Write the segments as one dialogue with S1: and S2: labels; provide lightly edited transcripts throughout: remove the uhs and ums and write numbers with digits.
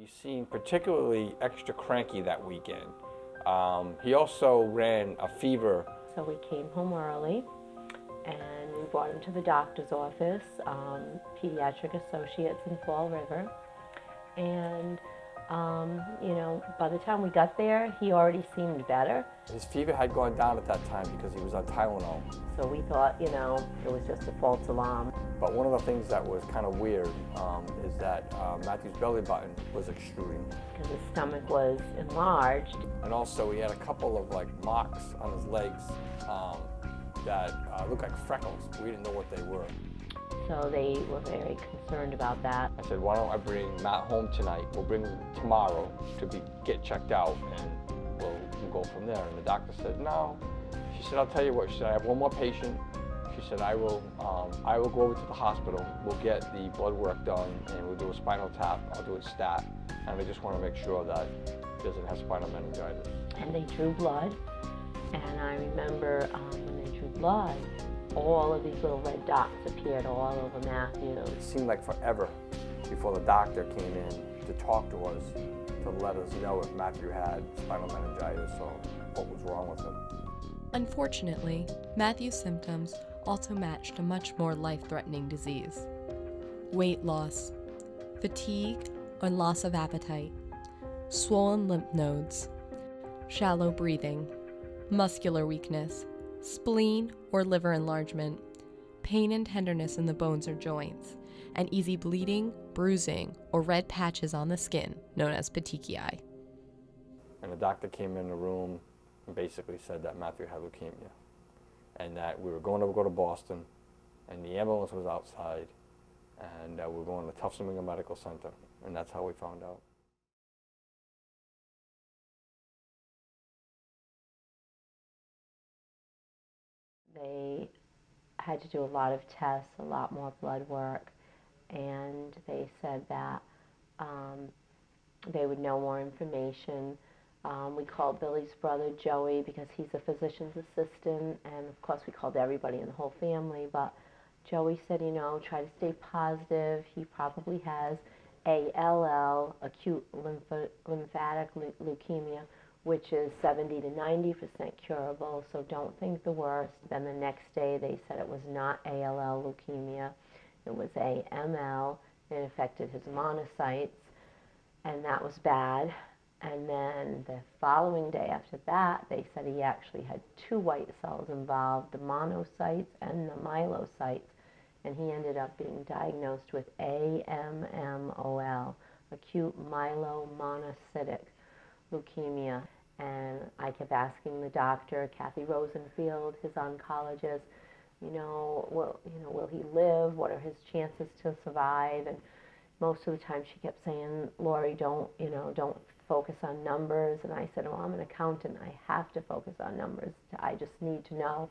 S1: He seemed particularly extra cranky that weekend. He also ran a fever.
S2: So we came home early and we brought him to the doctor's office, Pediatric Associates in Fall River. And, you know, by the time we got there, he already seemed better.
S1: His fever had gone down at that time because he was on Tylenol.
S2: So we thought, you know, it was just a false alarm.
S1: But one of the things that was kind of weird is that Matthew's belly button was extruding.
S2: Because his stomach was enlarged.
S1: And also he had a couple of like marks on his legs that looked like freckles. We didn't know what they were.
S2: So they were very concerned about that.
S1: I said, why don't I bring Matt home tonight? We'll bring him tomorrow to get checked out and we'll go from there. And the doctor said, no. She said, I'll tell you what. She said, I have one more patient. She said, I will go over to the hospital. We'll get the blood work done and we'll do a spinal tap. I'll do a stat. And I just want to make sure that he doesn't have spinal meningitis.
S2: And they drew blood. And I remember when they drew blood, all of these little red dots appeared all over Matthew.
S1: It seemed like forever before the doctor came in to talk to us to let us know if Matthew had spinal meningitis or what was wrong with him.
S3: Unfortunately, Matthew's symptoms also matched a much more life-threatening disease. Weight loss, fatigue or loss of appetite, swollen lymph nodes, shallow breathing, muscular weakness, spleen or liver enlargement, pain and tenderness in the bones or joints, and easy bleeding, bruising, or red patches on the skin, known as petechiae.
S1: And the doctor came in the room and basically said that Matthew had leukemia and that we were going to go to Boston and the ambulance was outside and we were going to Tufts New England Medical Center, and that's how we found out.
S2: They had to do a lot of tests, a lot more blood work, and they said that they would know more information. We called Billy's brother Joey because he's a physician's assistant, and of course we called everybody in the whole family, but Joey said, you know, try to stay positive. He probably has ALL, acute lymphatic leukemia, which is 70 to 90% curable, so don't think the worst. Then the next day they said it was not ALL leukemia, it was AML. It affected his monocytes, and that was bad. And then the following day after that, they said he actually had two white cells involved, the monocytes and the myelocytes, and he ended up being diagnosed with AMMOL, acute myelomonocytic leukemia. And I kept asking the doctor, Kathy Rosenfield, his oncologist, will he live? What are his chances to survive? And most of the time she kept saying, Lori, don't focus on numbers. And I said, well, I'm an accountant. I have to focus on numbers. I just need to know.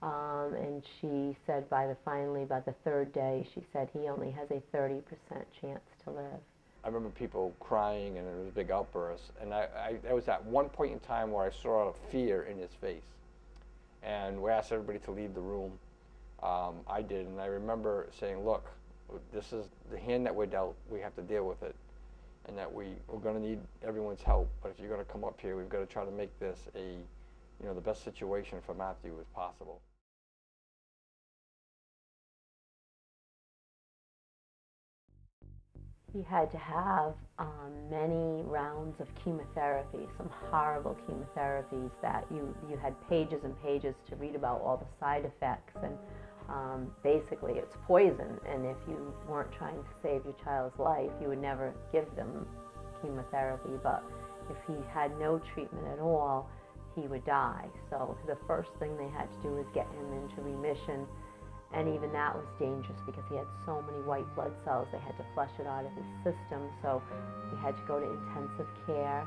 S2: And she said finally by the third day, she said he only has a 30% chance to live.
S1: I remember people crying and there was a big outburst, and there was at one point in time where I saw fear in his face, and we asked everybody to leave the room. I did, and I remember saying, look, this is the hand that we're dealt, we have to deal with it, and that we're going to need everyone's help, but if you're going to come up here, we've got to try to make this the best situation for Matthew as possible.
S2: He had to have many rounds of chemotherapy, some horrible chemotherapies that you had pages and pages to read about all the side effects, and basically it's poison, and if you weren't trying to save your child's life, you would never give them chemotherapy, but if he had no treatment at all, he would die. So the first thing they had to do was get him into remission. And even that was dangerous because he had so many white blood cells, they had to flush it out of his system. So he had to go to intensive care,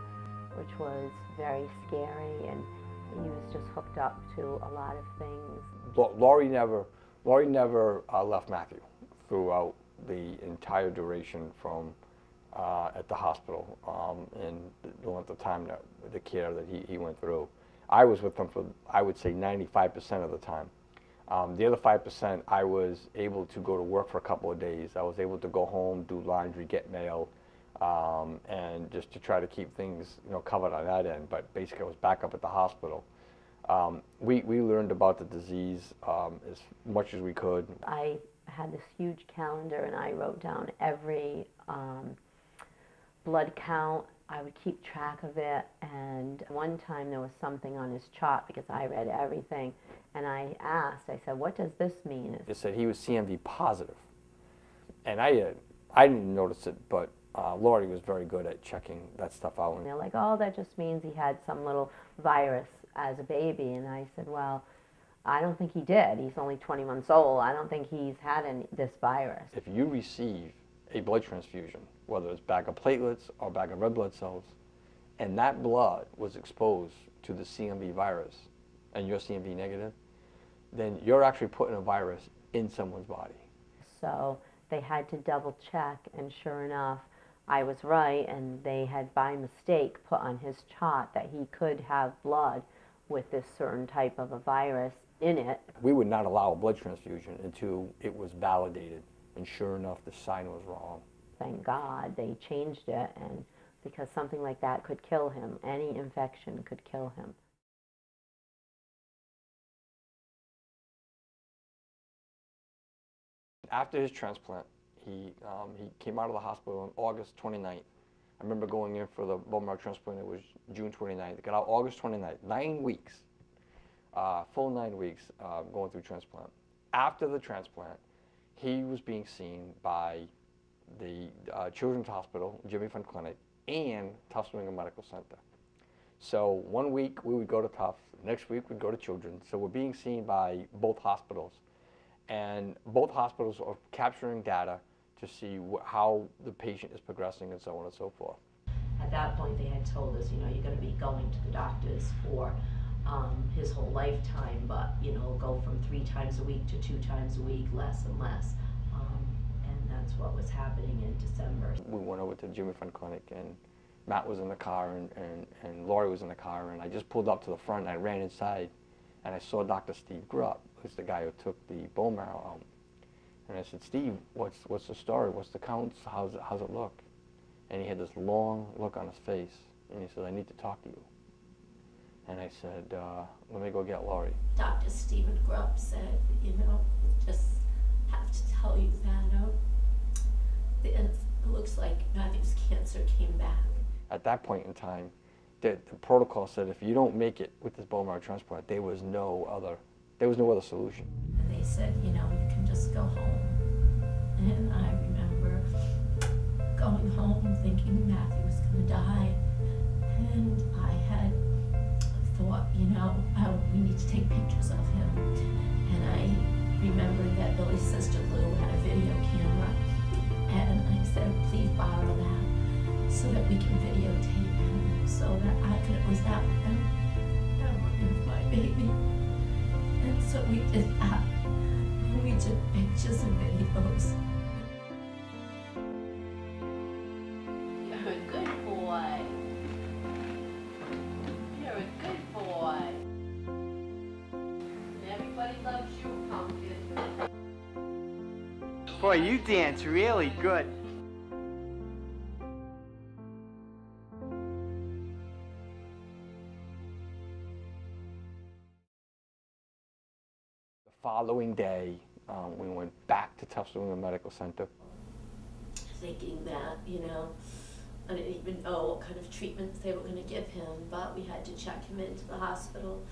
S2: which was very scary, and he was just hooked up to a lot of things.
S1: Lori never left Matthew throughout the entire duration from at the hospital and the length of time that the care that he went through. I was with him for, I would say, 95% of the time. The other 5%, I was able to go to work for a couple of days. I was able to go home, do laundry, get mail. and just to try to keep things, covered on that end. But basically, I was back up at the hospital. We learned about the disease as much as we could.
S2: I had this huge calendar, and I wrote down every blood count. I would keep track of it, and one time there was something on his chart because I read everything, and I said, what does this mean?
S1: It said he was CMV positive, and I didn't notice it, but Lori was very good at checking that stuff out.
S2: And they're like, oh, that just means he had some little virus as a baby, and I said, well, I don't think he did. He's only 20 months old. I don't think he's had this virus.
S1: If you receive a blood transfusion, whether it's bag of platelets or bag of red blood cells, and that blood was exposed to the CMV virus, and you're CMV negative, then you're actually putting a virus in someone's body.
S2: So they had to double check, and sure enough, I was right, and they had by mistake put on his chart that he could have blood with this certain type of a virus in it.
S1: We would not allow a blood transfusion until it was validated, and sure enough, the sign was wrong.
S2: Thank God they changed it, and because something like that could kill him. Any infection could kill him.
S1: After his transplant, he came out of the hospital on August 29th. I remember going in for the bone marrow transplant. It was June 29th. He got out August 29th. 9 weeks, full 9 weeks going through transplant. After the transplant, he was being seen by the Children's Hospital, Jimmy Fund Clinic, and Tufts New England Medical Center. So 1 week we would go to Tufts, next week we'd go to Children's. So we're being seen by both hospitals. And both hospitals are capturing data to see how the patient is progressing and so on and so forth.
S4: At that point they had told us, you're going to be going to the doctors for his whole lifetime, but go from 3 times a week to 2 times a week, less and less. And that's what was happening in December.
S1: We went over to the Jimmy Fund Clinic, and Matt was in the car, and Lori was in the car, and I just pulled up to the front, and I ran inside, and I saw Dr. Steve Grupp, who's the guy who took the bone marrow out. And I said, Steve, what's the story? What's the counts? How's it look? And he had this long look on his face, and he said, I need to talk to you. And I said, let me go get Lori.
S4: Dr. Stephen Grupp said, just have to tell you that it looks like Matthew's cancer came back.
S1: At that point in time, the protocol said if you don't make it with this bone marrow transplant, there was no other solution.
S4: And they said, you can just go home. And I remember going home thinking Matthew was going to die. And I had thought, we need to take pictures of him. And I remembered that Billy's sister Lou had a video camera. And I said, please borrow that so that we can videotape him, so that I could always have him. I want him my baby. And so we did that. And we took pictures and videos. You're a good boy. You're a good boy. And everybody loves you, Pumpkin.
S5: Boy, you dance really good.
S1: The following day, we went back to Tufts New England Medical Center.
S4: Thinking that, I didn't even know what kind of treatments they were going to give him, but we had to check him into the hospital,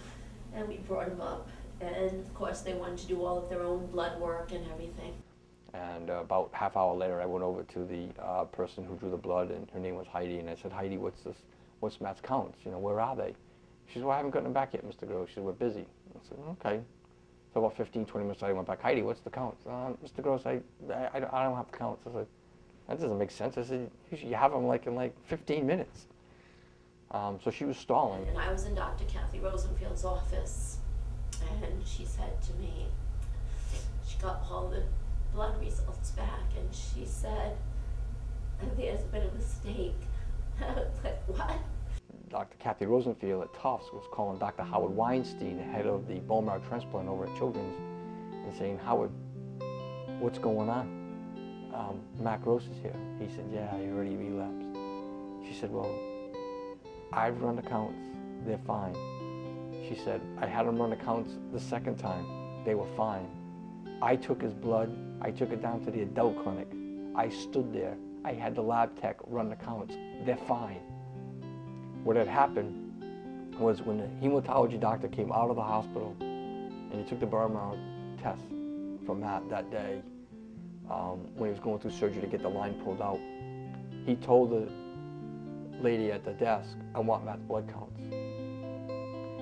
S4: and we brought him up. And of course, they wanted to do all of their own blood work and everything.
S1: And about half hour later, I went over to the person who drew the blood, and her name was Heidi. And I said, Heidi, what's Matt's counts? Where are they? She said, well, I haven't gotten them back yet, Mr. Gross. She said, we're busy. I said, okay. So about 15, 20 minutes later, I went back, Heidi, what's the counts? Mr. Gross, I don't have the counts. I said, that doesn't make sense. I said, you have them in 15 minutes. So she was stalling.
S4: And I was in Dr. Kathy Rosenfield's office, and she said to me, she got all the blood results back, and she said, there's been a mistake. I was like, what?
S1: Dr. Kathy Rosenfield at Tufts was calling Dr. Howard Weinstein, the head of the bone marrow transplant over at Children's, and saying, Howard, what's going on? Mac Gross is here. He said, yeah, he already relapsed. She said, well, I've run the counts, they're fine. She said, I had him run the counts the second time, they were fine. I took his blood, I took it down to the adult clinic. I stood there, I had the lab tech run the counts, they're fine. What had happened was when the hematology doctor came out of the hospital and he took the bone marrow test from Matt that day, when he was going through surgery to get the line pulled out, he told the lady at the desk, I want Matt's blood counts.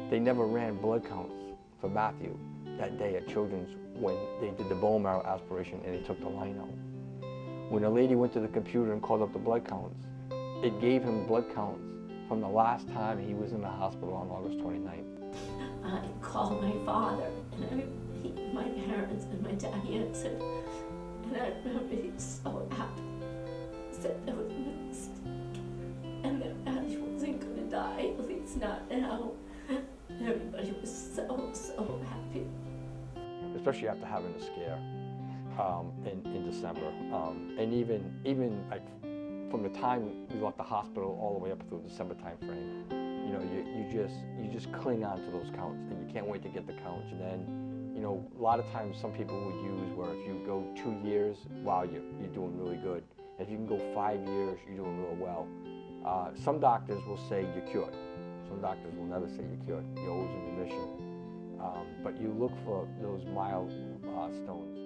S1: They never ran blood counts for Matthew that day at Children's when they did the bone marrow aspiration and they took the line out. When the lady went to the computer and called up the blood counts, it gave him blood counts from the last time he was in the hospital on August 29th.
S4: I called my father, and my parents and my dad answered, and I remember he was so happy. He said there was no mistake, and that Matthew wasn't going to die, at least not now. Everybody was so happy.
S1: Especially after having a scare in December, and even like from the time we left the hospital all the way up through December time frame, you know, you just cling on to those counts, and you can't wait to get the counts. And then, you know, a lot of times some people would use where if you go 2 years, wow, you're doing really good. If you can go 5 years, you're doing real well. Some doctors will say you're cured. Some doctors will never say you're cured. You're always in remission. But you look for those mild stones.